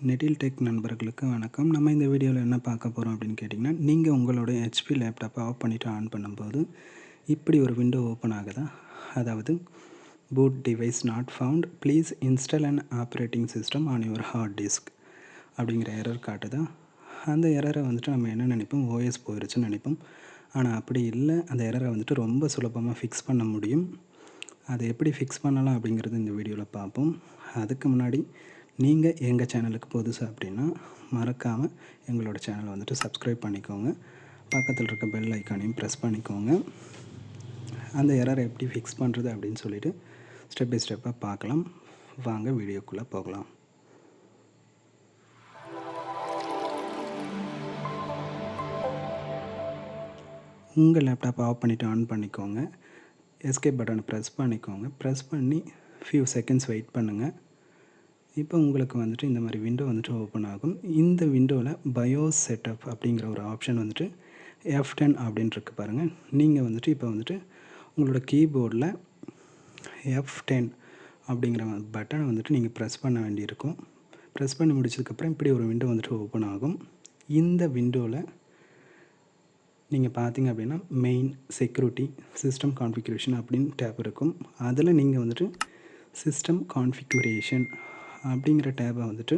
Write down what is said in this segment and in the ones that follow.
நெட்டில் டெக் நண்பர்களுக்கு வணக்கம். நம்ம இந்த வீடியோவில் என்ன பார்க்க போகிறோம் அப்படின்னு கேட்டிங்கன்னா, நீங்கள் உங்களுடைய ஹெச்பி லேப்டாப்பை ஆஃப் பண்ணிவிட்டு ஆன் பண்ணும்போது இப்படி ஒரு விண்டோ ஓப்பன் ஆகுதா, அதாவது boot device not found, please install and operating system on your hard disk அப்படிங்கிற எரர் காட்டுதா. அந்த எரரை வந்துட்டு நம்ம என்ன நினைப்போம், ஓஎஸ் போயிடுச்சுன்னு நினைப்போம். ஆனால் அப்படி இல்லை. அந்த எரரை வந்துட்டு ரொம்ப சுலபமாக ஃபிக்ஸ் பண்ண முடியும். அதை எப்படி ஃபிக்ஸ் பண்ணலாம் அப்படிங்கிறது இந்த வீடியோவில் பார்ப்போம். அதுக்கு முன்னாடி நீங்கள் எங்கள் சேனலுக்கு புதுசு அப்படின்னா மறக்காமல் எங்களோட சேனலை வந்துட்டு சப்ஸ்கிரைப் பண்ணிக்கோங்க. பக்கத்தில் இருக்க பெல் ஐக்கானையும் ப்ரெஸ் பண்ணிக்கோங்க. அந்த எரரை எப்படி ஃபிக்ஸ் பண்ணுறது அப்படின்னு சொல்லிவிட்டு ஸ்டெப் பை ஸ்டெப்பாக பார்க்கலாம். வாங்க வீடியோக்குள்ளே போகலாம். உங்கள் லேப்டாப் ஆஃப் பண்ணிவிட்டு ஆன் பண்ணிக்கோங்க. எஸ்கேப் பட்டனை ப்ரெஸ் பண்ணிக்கோங்க. ப்ரெஸ் பண்ணி ஃபியூ செகண்ட்ஸ் வெயிட் பண்ணுங்கள். இப்போ உங்களுக்கு வந்துட்டு இந்த மாதிரி விண்டோ வந்துட்டு ஓப்பன் ஆகும். இந்த விண்டோவில் பயோஸ் செட்டப் அப்படிங்கிற ஒரு ஆப்ஷன் வந்துட்டு F10 அப்படின்னு இருக்கு பாருங்கள். நீங்கள் வந்துட்டு இப்போ வந்துட்டு உங்களோட கீபோர்டில் F10 அப்படிங்கிற பட்டனை வந்துட்டு நீங்கள் ப்ரெஸ் பண்ண வேண்டியிருக்கும். ப்ரெஸ் பண்ணி முடிச்சதுக்கப்புறம் இப்படி ஒரு விண்டோ வந்துட்டு ஓப்பன் ஆகும். இந்த விண்டோவில் நீங்கள் பார்த்தீங்க அப்படின்னா மெயின், செக்யூரிட்டி, சிஸ்டம் கான்ஃபிகரேஷன் அப்படின்னு டேப் இருக்கும். அதில் நீங்கள் வந்துட்டு சிஸ்டம் கான்ஃபிகரேஷன் அப்படிங்கிற டேபை வந்துட்டு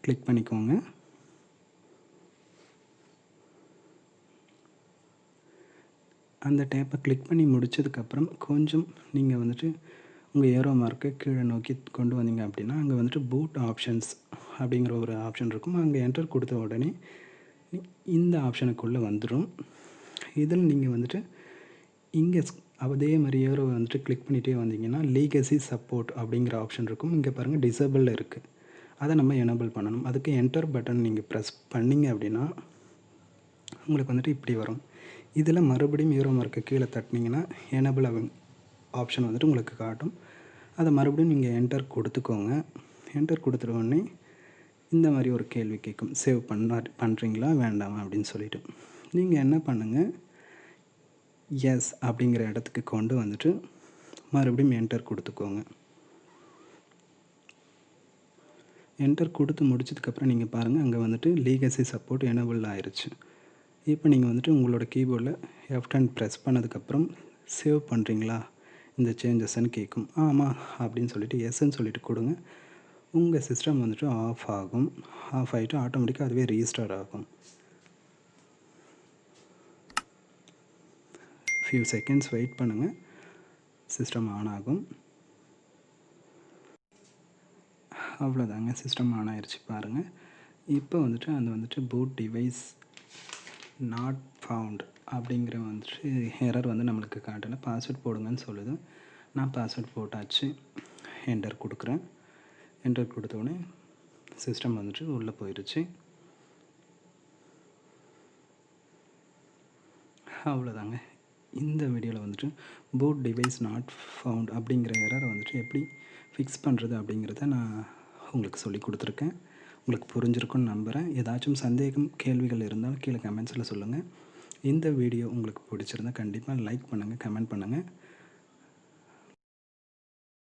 கிளிக் பண்ணிக்கோங்க. அந்த டேப்பை கிளிக் பண்ணி முடித்ததுக்கப்புறம் கொஞ்சம் நீங்கள் வந்துட்டு உங்கள் ஏரோ மார்க்கை கீழே நோக்கி கொண்டு வந்தீங்க அப்படின்னா அங்கே வந்துட்டு பூட் ஆப்ஷன்ஸ் அப்படிங்கிற ஒரு ஆப்ஷன் இருக்கும். அங்கே என்டர் கொடுத்த உடனே இந்த ஆப்ஷனுக்குள்ளே வந்துடும். இதில் நீங்கள் வந்துட்டு இங்கே அதே மாதிரி ஏரோ வந்துட்டு கிளிக் பண்ணிகிட்டே வந்தீங்கன்னா லீகசி சப்போர்ட் அப்படிங்கிற ஆப்ஷன் இருக்கும். இங்கே பாருங்கள் டிசேபிள் இருக்குது. அதை நம்ம எனேபிள் பண்ணணும். அதுக்கு என்டர் பட்டன் நீங்கள் ப்ரெஸ் பண்ணிங்க அப்படின்னா உங்களுக்கு வந்துட்டு இப்படி வரும். இதில் மறுபடியும் ஏரோ மார்க்கை கீழே தட்டினீங்கன்னா எனேபிள் ஆப்ஷன் வந்துட்டு உங்களுக்கு காட்டும். அதை மறுபடியும் நீங்கள் என்டர் கொடுத்துக்கோங்க. என்டர் கொடுத்துட்ட உடனே இந்த மாதிரி ஒரு கேள்வி கேட்கும், சேவ் பண்ணுறீங்களா வேண்டாமா அப்படின்னு சொல்லிவிட்டு. நீங்கள் என்ன பண்ணுங்கள், எஸ் அப்படிங்கிற இடத்துக்கு கொண்டு வந்துட்டு மறுபடியும் என்டர் கொடுத்துக்கோங்க. என்டர் கொடுத்து முடிச்சதுக்கப்புறம் நீங்கள் பாருங்கள் அங்கே வந்துட்டு லீகசி சப்போர்ட் எனேபிள் ஆயிடுச்சு. இப்போ நீங்கள் வந்துட்டு உங்களோட கீபோர்டில் F10 ப்ரெஸ் பண்ணதுக்கப்புறம் சேவ் பண்ணுறீங்களா இந்த சேஞ்சஸ்ன்னு கேட்கும். ஆமாம் அப்படின்னு சொல்லிவிட்டு எஸ்ன்னு சொல்லிவிட்டு கொடுங்க. உங்கள் சிஸ்டம் வந்துட்டு ஆஃப் ஆகும். ஆஃப் ஆகிட்டு ஆட்டோமேட்டிக்காக அதுவே ரீஸ்டார்ட் ஆகும். ஃபியூ செகண்ட்ஸ் வெயிட் பண்ணுங்கள், சிஸ்டம் ஆன் ஆகும். அவ்வளோதாங்க, சிஸ்டம் ஆன் ஆயிடுச்சு பாருங்கள். இப்போ வந்துட்டு அந்த வந்துட்டு பூட் டிவைஸ் நாட் ஃபவுண்ட் அப்படிங்கிற வந்துட்டு எரர் வந்து நம்மளுக்கு காட்டலை. பாஸ்வேர்ட் போடுங்கன்னு சொல்லுது. நான் பாஸ்வேர்ட் போட்டாச்சு. என்டர் கொடுக்குறேன். என்டர் கொடுத்தோடனே சிஸ்டம் வந்துட்டு உள்ளே போயிடுச்சு. அவ்வளோதாங்க. இந்த வீடியோவில் வந்துட்டு பூட் டிவைஸ் நாட் ஃபவுண்ட் அப்படிங்கிற எரரை வந்துட்டு எப்படி ஃபிக்ஸ் பண்ணுறது அப்படிங்கிறத நான் உங்களுக்கு சொல்லி கொடுத்துருக்கேன். உங்களுக்கு புரிஞ்சிருக்குன்னு நம்புகிறேன். ஏதாச்சும் சந்தேகம், கேள்விகள் இருந்தால் கீழே கமெண்ட்ஸில் சொல்லுங்கள். இந்த வீடியோ உங்களுக்கு பிடிச்சிருந்தால் கண்டிப்பாக லைக் பண்ணுங்கள், கமெண்ட் பண்ணுங்கள்.